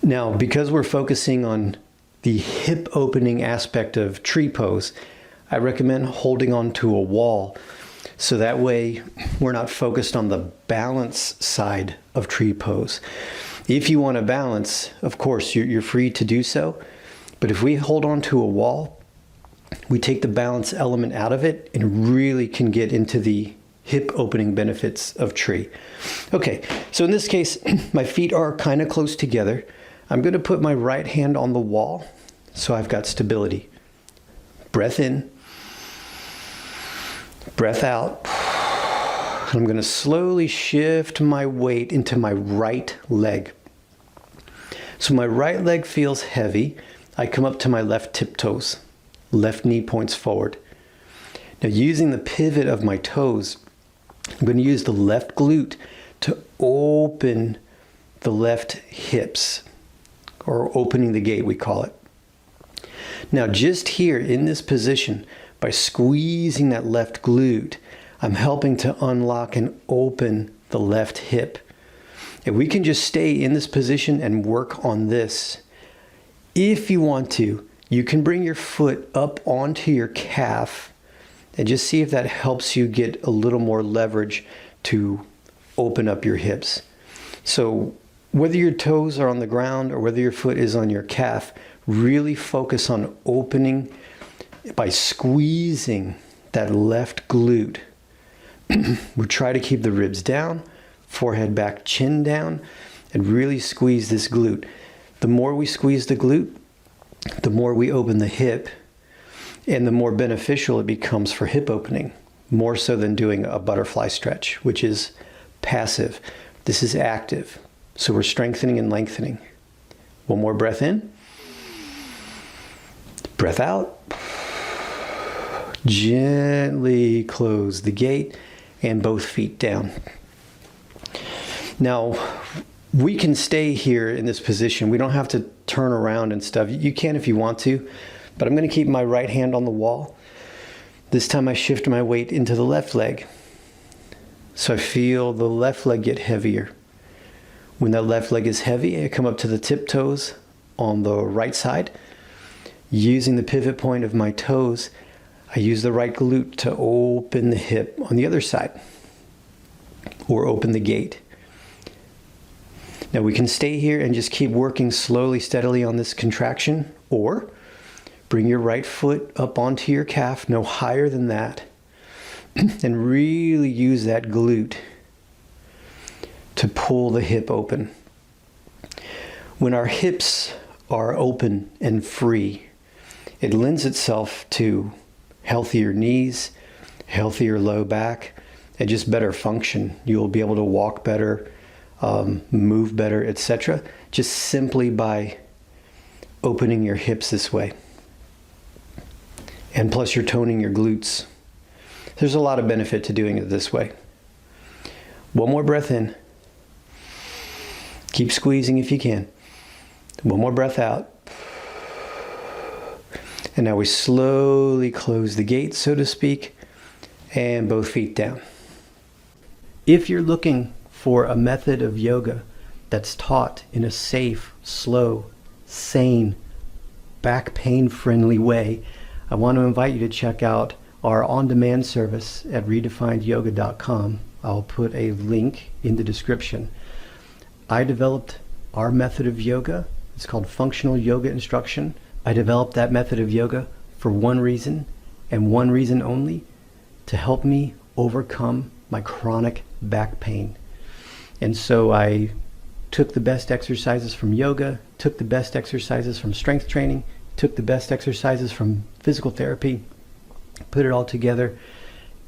Now, because we're focusing on the hip opening aspect of tree pose, I recommend holding on to a wall so that way we're not focused on the balance side of tree pose. If you want to balance, of course, you're free to do so. But if we hold on to a wall, we take the balance element out of it and really can get into the hip opening benefits of tree. Okay, so in this case, my feet are kind of close together. I'm going to put my right hand on the wall so I've got stability. Breath in, breath out. I'm going to slowly shift my weight into my right leg. So my right leg feels heavy. I come up to my left tiptoes. Left knee points forward. Now, using the pivot of my toes, I'm going to use the left glute to open the left hips, or opening the gate, we call it. Now, just here in this position, by squeezing that left glute, I'm helping to unlock and open the left hip. If we can just stay in this position and work on this, if you want to, you can bring your foot up onto your calf and just see if that helps you get a little more leverage to open up your hips. So whether your toes are on the ground or whether your foot is on your calf, really focus on opening by squeezing that left glute. We try to keep the ribs down, forehead back, chin down, and really squeeze this glute. The more we squeeze the glute, the more we open the hip, and the more beneficial it becomes for hip opening, more so than doing a butterfly stretch, which is passive. This is active. So we're strengthening and lengthening. One more breath in. Breath out. Gently close the gate and both feet down. Now, we can stay here in this position. We don't have to turn around and stuff. You can if you want to, but I'm going to keep my right hand on the wall. This time I shift my weight into the left leg. So I feel the left leg get heavier. When that left leg is heavy, I come up to the tiptoes on the right side. Using the pivot point of my toes, I use the right glute to open the hip on the other side, or open the gate. Now we can stay here and just keep working slowly, steadily on this contraction, or bring your right foot up onto your calf, no higher than that, and really use that glute to pull the hip open. When our hips are open and free, it lends itself to healthier knees, healthier low back, and just better function. You'll be able to walk better, move better, etc. Just simply by opening your hips this way. And plus you're toning your glutes. There's a lot of benefit to doing it this way. One more breath in. Keep squeezing if you can. One more breath out. And now we slowly close the gate, so to speak, and both feet down. If you're looking for a method of yoga that's taught in a safe, slow, sane, back pain friendly way, I want to invite you to check out our on-demand service at redefinedyoga.com. I'll put a link in the description. I developed our method of yoga. It's called functional yoga instruction. I developed that method of yoga for one reason, and one reason only, to help me overcome my chronic back pain. And so I took the best exercises from yoga, took the best exercises from strength training, took the best exercises from physical therapy, put it all together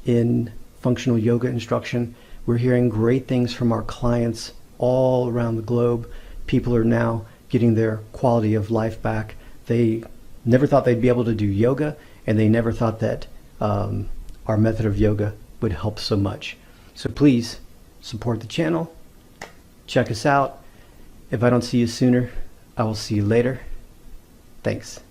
in functional yoga instruction. We're hearing great things from our clients all around the globe. People are now getting their quality of life back. They never thought they'd be able to do yoga, and they never thought that our method of yoga would help so much. So please support the channel. Check us out. If I don't see you sooner, I will see you later. Thanks.